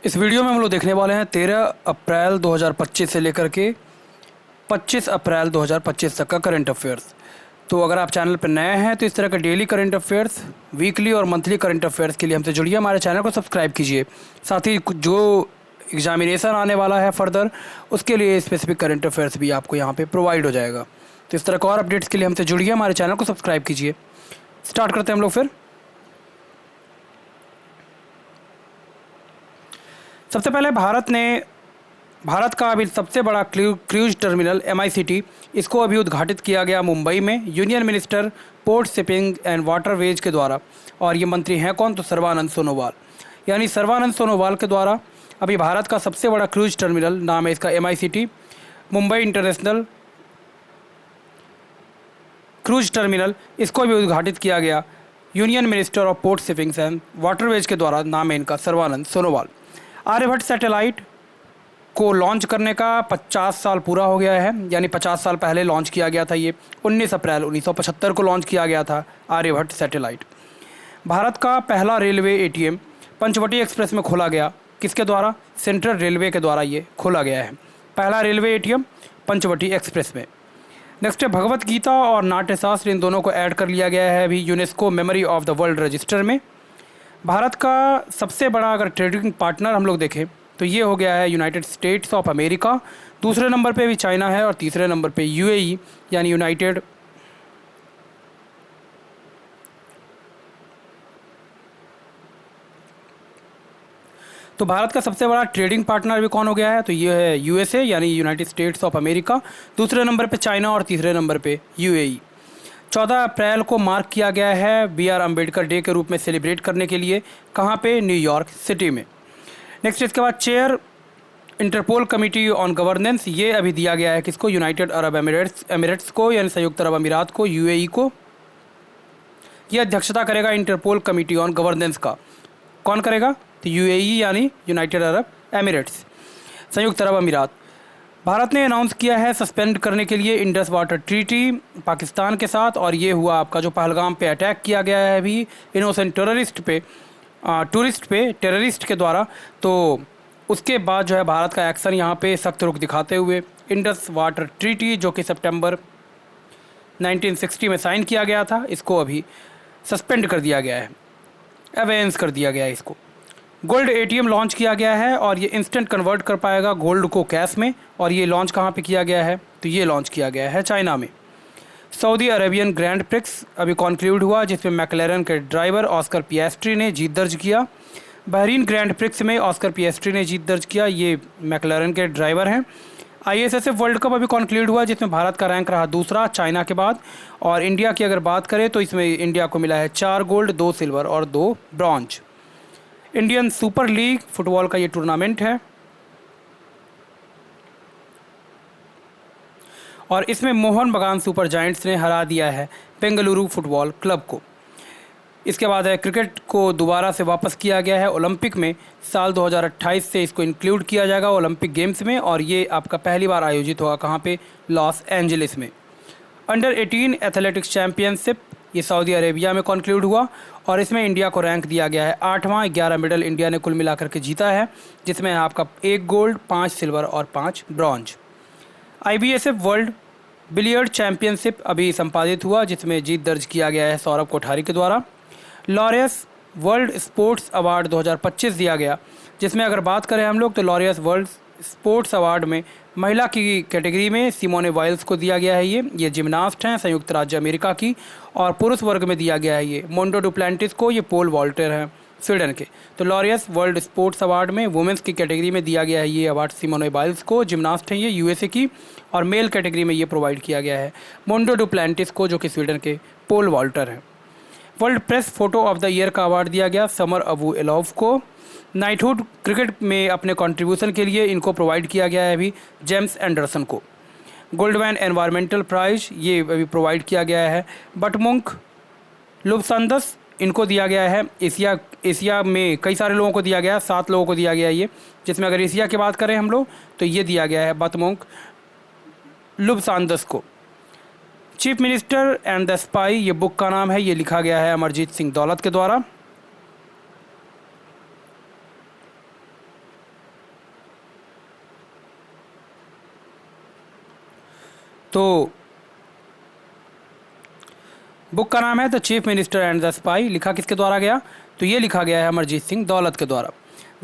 इस वीडियो में हम लोग देखने वाले हैं 13 अप्रैल 2025 से लेकर के 25 अप्रैल 2025 तक का करंट अफेयर्स। तो अगर आप चैनल पर नए हैं तो इस तरह के डेली करंट अफेयर्स, वीकली और मंथली करंट अफेयर्स के लिए हमसे जुड़िए, हमारे चैनल को सब्सक्राइब कीजिए। साथ ही जो एग्जामिनेशन आने वाला है फर्दर, उसके लिए स्पेसिफिक करंट अफेयर्स भी आपको यहाँ पे प्रोवाइड हो जाएगा। तो इस तरह के और अपडेट्स के लिए हमसे जुड़िए, हमारे चैनल को सब्सक्राइब कीजिए। स्टार्ट करते हैं हम लोग फिर। सबसे पहले भारत का अभी सबसे बड़ा क्रूज टर्मिनल MICT, इसको अभी उद्घाटित किया गया मुंबई में union minister port shipping and waterways के द्वारा। और ये मंत्री हैं कौन? तो सर्बानंद सोनोवाल। यानी सर्बानंद सोनोवाल के द्वारा अभी भारत का सबसे बड़ा क्रूज टर्मिनल, नाम है इसका MICT, Mumbai international cruise terminal, इसको भी उद्घाटित किया गया union minister of port shipping and waterways के द्वारा। नाम है इनका सर्बानंद सोनोवाल। आर्यभट्ट सैटेलाइट को लॉन्च करने का 50 साल पूरा हो गया है, यानी 50 साल पहले लॉन्च किया गया था। ये 19 अप्रैल 1975 को लॉन्च किया गया था आर्यभट्ट सैटेलाइट। भारत का पहला रेलवे ATM पंचवटी एक्सप्रेस में खोला गया। किसके द्वारा? सेंट्रल रेलवे के द्वारा ये खोला गया है, पहला रेलवे ATM पंचवटी एक्सप्रेस में। नेक्स्ट है भगवत गीता और नाट्यशास्त्र, इन दोनों को ऐड कर लिया गया है अभी UNESCO memory of the world register में। भारत का सबसे बड़ा अगर ट्रेडिंग पार्टनर हम लोग देखें तो ये हो गया है यूनाइटेड स्टेट्स ऑफ अमेरिका। दूसरे नंबर पे भी चाइना है और तीसरे नंबर पे UAE यानी यूनाइटेड तो भारत का सबसे बड़ा ट्रेडिंग पार्टनर भी कौन हो गया है? तो ये है USA यानी यूनाइटेड स्टेट्स ऑफ अमेरिका। दूसरे नंबर पे चाइना और तीसरे नंबर पे UAE। 14 अप्रैल को मार्क किया गया है BR अम्बेडकर डे के रूप में सेलिब्रेट करने के लिए। कहाँ पे? न्यूयॉर्क सिटी में। नेक्स्ट इसके बाद chair Interpol committee on governance, ये अभी दिया गया है किसको? यूनाइटेड अरब एमिरेट्स को, यानी संयुक्त अरब अमीरात को, UAE को। ये अध्यक्षता करेगा इंटरपोल कमेटी ऑन गवर्नेंस का। कौन करेगा? तो UAE यानी यूनाइटेड अरब एमिरेट्स, संयुक्त अरब अमीरात। भारत ने अनाउंस किया है सस्पेंड करने के लिए इंडस वाटर ट्रीटी पाकिस्तान के साथ। और ये हुआ आपका जो पहलगाम पे अटैक किया गया है अभी इनोसेंट टूरिस्ट पे टेररिस्ट के द्वारा, तो उसके बाद जो है भारत का एक्शन यहाँ पे सख्त रुख दिखाते हुए इंडस वाटर ट्रीटी, जो कि सितंबर 1960 में साइन किया गया था, इसको अभी सस्पेंड कर दिया गया है, अवेंस कर दिया गया है इसको। गोल्ड ATM लॉन्च किया गया है और ये इंस्टेंट कन्वर्ट कर पाएगा गोल्ड को कैश में। और ये लॉन्च कहाँ पे किया गया है? तो ये लॉन्च किया गया है चाइना में। सऊदी अरेबियन ग्रैंड प्रिक्स अभी कॉन्क्लूड हुआ, जिसमें मैकलेरन के ड्राइवर ऑस्कर पिएस्ट्री ने जीत दर्ज किया। बहरीन ग्रैंड प्रिक्स में ऑस्कर पिएस्ट्री ने जीत दर्ज किया, ये मैकलेरन के ड्राइवर हैं। ISSF वर्ल्ड कप अभी कॉन्क्लूड हुआ, जिसमें भारत का रैंक रहा दूसरा चाइना के बाद। और इंडिया की अगर बात करें तो इसमें इंडिया को मिला है 4 गोल्ड, 2 सिल्वर और 2 bronze. Indian super league football का ये टूर्नामेंट है और इसमें मोहन बगान सुपर जायंट्स ने हरा दिया है बेंगलुरु फुटबॉल क्लब को। इसके बाद है क्रिकेट को दोबारा से वापस किया गया है ओलंपिक में। साल 2028 से इसको इंक्लूड किया जाएगा ओलंपिक गेम्स में और ये आपका पहली बार आयोजित होगा कहाँ पे? लॉस एंजलिस में। अंडर 18 एथलेटिक्स चैम्पियनशिप ये सऊदी अरेबिया में कॉन्क्लूड हुआ और इसमें इंडिया को रैंक दिया गया है 8वां। 11 मेडल इंडिया ने कुल मिलाकर के जीता है, जिसमें आपका 1 गोल्ड, 5 सिल्वर और 5 bronze. IBSF world billiard championship अभी संपादित हुआ, जिसमें जीत दर्ज किया गया है सौरभ कोठारी के द्वारा। लॉरियस वर्ल्ड स्पोर्ट्स अवार्ड 2025 दिया गया, जिसमें अगर बात करें हम लोग तो लॉरियस वर्ल्ड स्पोर्ट्स अवार्ड में महिला की कैटेगरी में सिमोने वाइल्स को दिया गया है। ये जिम्नास्ट हैं संयुक्त राज्य अमेरिका की। और पुरुष वर्ग में दिया गया है ये मोंडो डुप्लांटिस को, ये पोल वॉल्टर हैं स्वीडन के। तो लॉरियस वर्ल्ड स्पोर्ट्स अवार्ड में वुमेंस की कैटेगरी में दिया गया है ये अवार्ड सिमोने वाइल्स को, जिम्नास्ट हैं ये USA की। और मेल कैटेगरी में ये प्रोवाइड किया गया है मोंडो डुप्लांटिस को, जो कि स्वीडन के पोल वॉल्टर हैं। World press photo of the year का अवार्ड दिया गया समर अबू एलॉफ को। नाइटहुड क्रिकेट में अपने कंट्रीब्यूशन के लिए इनको प्रोवाइड किया गया है अभी जेम्स एंडरसन को। गोल्डमैन एनवायरमेंटल प्राइज ये अभी प्रोवाइड किया गया है बटमुंक लुफ्थांसा, इनको दिया गया है। एशिया में कई सारे लोगों को दिया गया है, 7 लोगों को दिया गया है ये, जिसमें अगर एशिया की बात करें हम लोग तो ये दिया गया है बटमुंक लुफ्थांसा को। Chief minister and the spy ये बुक का नाम है, ये लिखा गया है अमरजीत सिंह दौलत के द्वारा। तो बुक का नाम है the chief minister and the spy. लिखा किसके द्वारा गया? तो ये लिखा गया है अमरजीत सिंह दौलत के द्वारा।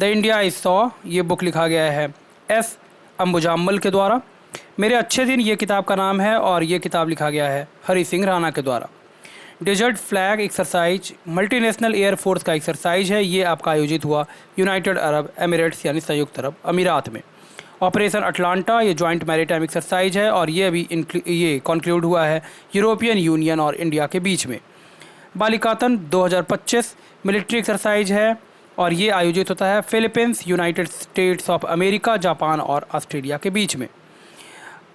द इंडिया इज सॉ, ये बुक लिखा गया है एस अंबुजाम्मल के द्वारा। मेरे अच्छे दिन, ये किताब का नाम है और ये किताब लिखा गया है हरि सिंह राणा के द्वारा। Desert flag exercise multinational air force का एक्सरसाइज है, ये आपका आयोजित हुआ यूनाइटेड अरब एमिरेट्स यानी संयुक्त अरब अमीरात में। ऑपरेशन अटलांटा, ये जॉइंट मैरीटाइम एक्सरसाइज है और ये अभी ये कॉन्क्लूड हुआ है यूरोपियन यूनियन और इंडिया के बीच में। बालिकातन 2025 मिलिट्री एक्सरसाइज है और ये आयोजित होता है Philippines, United states of America, Japan और ऑस्ट्रेलिया के बीच में।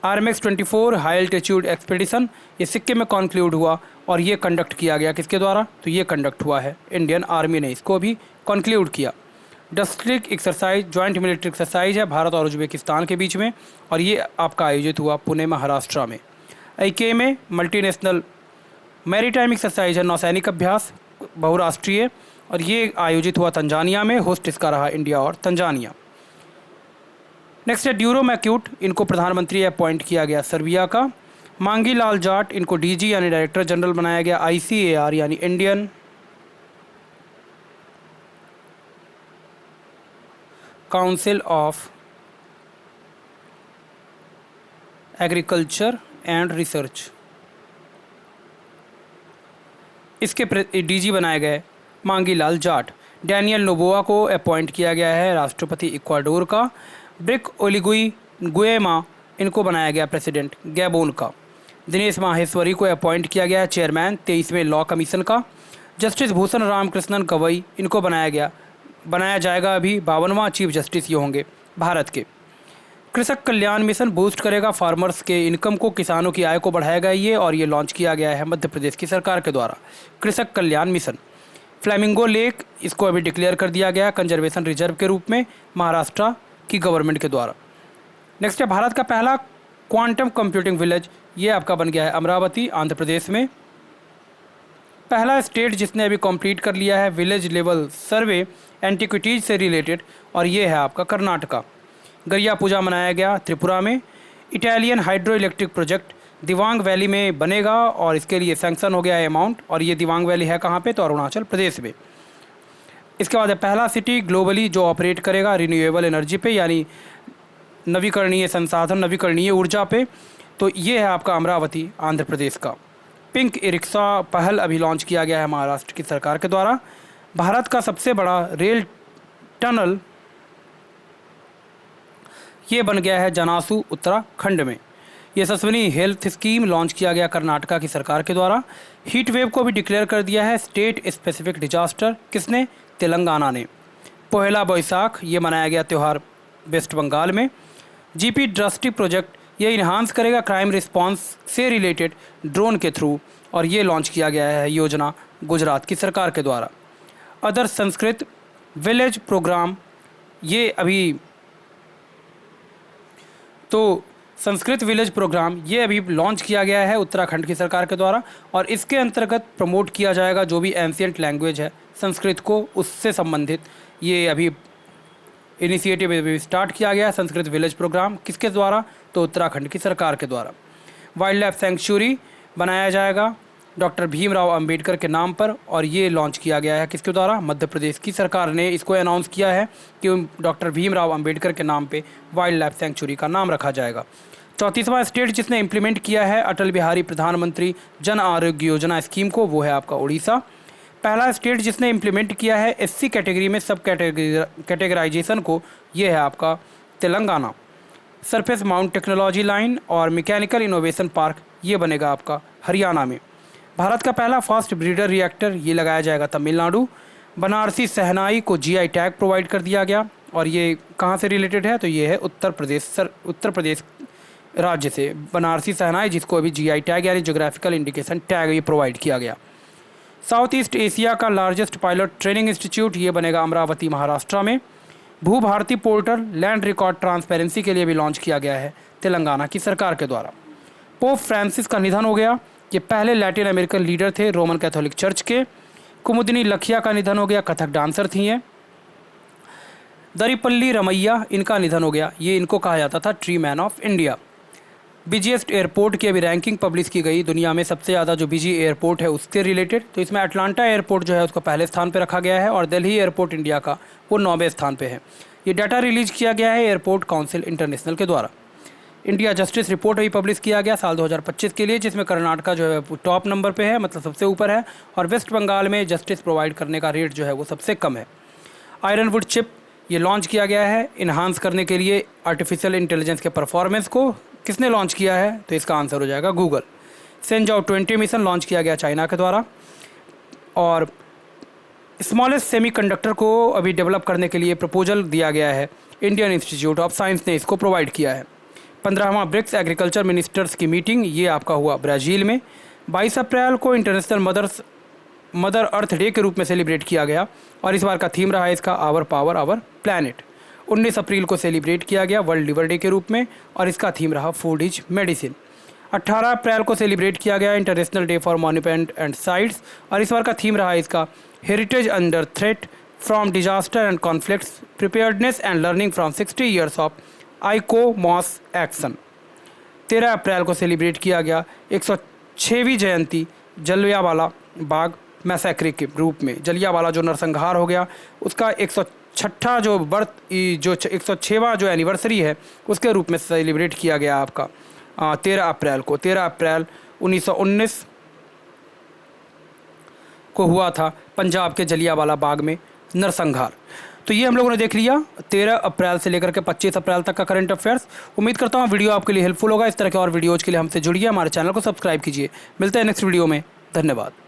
RMX 24 हाई एल्टीट्यूड एक्सपेडिशन, ये सिक्किम में कॉन्क्लूड हुआ और ये कंडक्ट किया गया किसके द्वारा? तो ये कंडक्ट हुआ है इंडियन आर्मी ने इसको भी कॉन्क्लूड किया। District exercise joint military exercise है भारत और उज्बेकिस्तान के बीच में और ये आपका आयोजित हुआ पुणे महाराष्ट्र में। IK में मल्टीनेशनल मैरीटाइम एक्सरसाइज है नौसैनिक अभ्यास बहुराष्ट्रीय और ये आयोजित हुआ तंजानिया में। होस्ट इसका रहा इंडिया और तंजानिया। नेक्स्ट है ड्यूरो मैक्यूट, इनको प्रधानमंत्री अपॉइंट किया गया सर्बिया का। मांगी लाल जाट, इनको DG यानी डायरेक्टर जनरल बनाया गया ICAR यानी Indian council of agriculture and research, इसके DG बनाए गए मांगी लाल जाट। डैनियल नोबोआ को अपॉइंट किया गया है राष्ट्रपति इक्वाडोर का। ब्रिक ओलिगुई गुएमा, इनको बनाया गया प्रेसिडेंट गैबोन का। दिनेश माहेश्वरी को अपॉइंट किया गया चेयरमैन 23वें लॉ कमीशन का। जस्टिस भूषण रामकृष्णन गवई, इनको बनाया जाएगा अभी 52वां चीफ जस्टिस ये होंगे भारत के। कृषक कल्याण मिशन बूस्ट करेगा फार्मर्स के इनकम को, किसानों की आय को बढ़ाएगा ये और ये लॉन्च किया गया है मध्य प्रदेश की सरकार के द्वारा कृषक कल्याण मिशन। फ्लैमिंगो लेक, इसको अभी डिक्लेयर कर दिया गया कंजर्वेशन रिजर्व के रूप में महाराष्ट्र की गवर्नमेंट के द्वारा। नेक्स्ट है भारत का पहला क्वांटम कंप्यूटिंग विलेज, ये आपका बन गया है अमरावती आंध्र प्रदेश में। पहला स्टेट जिसने अभी कंप्लीट कर लिया है विलेज लेवल सर्वे एंटिक्विटीज से रिलेटेड और ये है आपका कर्नाटका। गरिया पूजा मनाया गया त्रिपुरा में। Italian hydroelectric project Dibang Valley में बनेगा और इसके लिए सैंक्शन हो गया है अमाउंट और ये दिवांग वैली है कहाँ पे? तो अरुणाचल प्रदेश में। इसके बाद है पहला सिटी ग्लोबली जो ऑपरेट करेगा रिन्यूएबल एनर्जी पे यानी नवीकरणीय संसाधन नवीकरणीय ऊर्जा पे, तो ये है आपका अमरावती आंध्र प्रदेश का। पिंक ई रिक्शा पहल अभी लॉन्च किया गया है महाराष्ट्र की सरकार के द्वारा। भारत का सबसे बड़ा रेल टनल ये बन गया है जनासू उत्तराखंड में। यशस्विनी हेल्थ स्कीम लॉन्च किया गया कर्नाटका की सरकार के द्वारा। हीट वेव को भी डिक्लेयर कर दिया है स्टेट स्पेसिफिक डिजास्टर, किसने? तेलंगाना ने। पहला बैसाख ये मनाया गया त्यौहार वेस्ट बंगाल में। GP ड्रस्टी प्रोजेक्ट ये इन्हांस करेगा क्राइम रिस्पांस से रिलेटेड ड्रोन के थ्रू और ये लॉन्च किया गया है योजना गुजरात की सरकार के द्वारा। अदर संस्कृत विलेज प्रोग्राम ये अभी तो संस्कृत विलेज प्रोग्राम ये अभी लॉन्च किया गया है उत्तराखंड की सरकार के द्वारा और इसके अंतर्गत प्रमोट किया जाएगा जो भी एंशियंट लैंग्वेज है संस्कृत को उससे संबंधित ये अभी इनिशिएटिव स्टार्ट किया गया है संस्कृत विलेज प्रोग्राम किसके द्वारा? तो उत्तराखंड की सरकार के द्वारा। वाइल्ड लाइफ सेंचुरी बनाया जाएगा डॉक्टर भीमराव अंबेडकर के नाम पर और ये लॉन्च किया गया है किसके द्वारा? मध्य प्रदेश की सरकार ने इसको अनाउंस किया है कि डॉक्टर भीमराव अंबेडकर के नाम पे वाइल्ड लाइफ सेंचुरी का नाम रखा जाएगा। 34वां स्टेट जिसने इम्प्लीमेंट किया है अटल बिहारी प्रधानमंत्री जन आरोग्य योजना स्कीम को वो है आपका उड़ीसा। पहला स्टेट जिसने इम्प्लीमेंट किया है SC कैटेगरी में सब कैटेगराइजेशन को ये है आपका Telangana. Surface mount technology line और मैकेनिकल इनोवेशन पार्क ये बनेगा आपका हरियाणा में। भारत का पहला फास्ट ब्रीडर रिएक्टर ये लगाया जाएगा तमिलनाडु। बनारसी शहनाई को GI टैग प्रोवाइड कर दिया गया और ये कहाँ से रिलेटेड है? तो ये है उत्तर प्रदेश राज्य से बनारसी शहनाई जिसको अभी GI टैग यानी जोग्राफिकल इंडिकेशन टैग ये प्रोवाइड किया गया। साउथ ईस्ट एशिया का लार्जेस्ट पायलट ट्रेनिंग इंस्टीट्यूट ये बनेगा अमरावती महाराष्ट्र में। Bhu Bharati portal land record transparency के लिए भी लॉन्च किया गया है तेलंगाना की सरकार के द्वारा। पोप फ्रांसिस का निधन हो गया, ये पहले लैटिन अमेरिकन लीडर थे रोमन कैथोलिक चर्च के। कुमुदिनी लखिया का निधन हो गया, कथक डांसर थी हैं। दरीपल्ली रमैया इनका निधन हो गया, ये इनको कहा जाता था tree man of India. Busiest airport की अभी रैंकिंग पब्लिश की गई, दुनिया में सबसे ज़्यादा जो बिजी एयरपोर्ट है उसके रिलेटेड। तो इसमें अटलांटा एयरपोर्ट जो है उसको पहले स्थान पर रखा गया है और दिल्ली एयरपोर्ट इंडिया का वो 9वें स्थान पे है। ये डाटा रिलीज किया गया है एयरपोर्ट काउंसिल इंटरनेशनल के द्वारा। इंडिया जस्टिस रिपोर्ट अभी पब्लिश किया गया साल 2025 के लिए, जिसमें कर्नाटका जो है टॉप नंबर पे है, मतलब सबसे ऊपर है, और वेस्ट बंगाल में जस्टिस प्रोवाइड करने का रेट जो है वो सबसे कम है। आयरनवुड चिप ये लॉन्च किया गया है इन्हांस करने के लिए आर्टिफिशियल इंटेलिजेंस के परफॉर्मेंस को। किसने लॉन्च किया है? तो इसका आंसर हो जाएगा गूगल। सेंजाओ 20 मिशन लॉन्च किया गया चाइना के द्वारा। और स्मॉलेस्ट सेमीकंडक्टर को अभी डेवलप करने के लिए प्रपोजल दिया गया है, इंडियन इंस्टीट्यूट ऑफ साइंस ने इसको प्रोवाइड किया है। 15वां ब्रिक्स एग्रीकल्चर मिनिस्टर्स की मीटिंग ये आपका हुआ ब्राज़ील में। 22 अप्रैल को इंटरनेशनल मदर अर्थ डे के रूप में सेलिब्रेट किया गया और इस बार का थीम रहा है इसका आवर पावर आवर प्लैनेट। 19 अप्रैल को सेलिब्रेट किया गया वर्ल्ड लिवर डे के रूप में और इसका थीम रहा फूड इज मेडिसिन। 18 अप्रैल को सेलिब्रेट किया गया international day for monument and sites और इस बार का थीम रहा इसका heritage under threat from disaster and conflicts preparedness and learning from 60 years of ICOMOS action. 13 April को सेलिब्रेट किया गया 106वीं जयंती जलियांवाला बाग मैसेक्रे के रूप में। जलियांवाला जो नरसंहार हो गया उसका 106वां जो 106वां जो एनिवर्सरी है उसके रूप में सेलिब्रेट किया गया आपका 13 अप्रैल को। 13 अप्रैल 1919 को हुआ था पंजाब के जलियांवाला बाग में नरसंहार। तो ये हम लोगों ने देख लिया 13 अप्रैल से लेकर के 25 अप्रैल तक का करंट अफेयर्स। उम्मीद करता हूँ वीडियो आपके लिए हेल्पफुल होगा। इस तरह के और वीडियोज़ के लिए हमसे जुड़िए, हमारे चैनल को सब्सक्राइब कीजिए। मिलते हैं नेक्स्ट वीडियो में। धन्यवाद।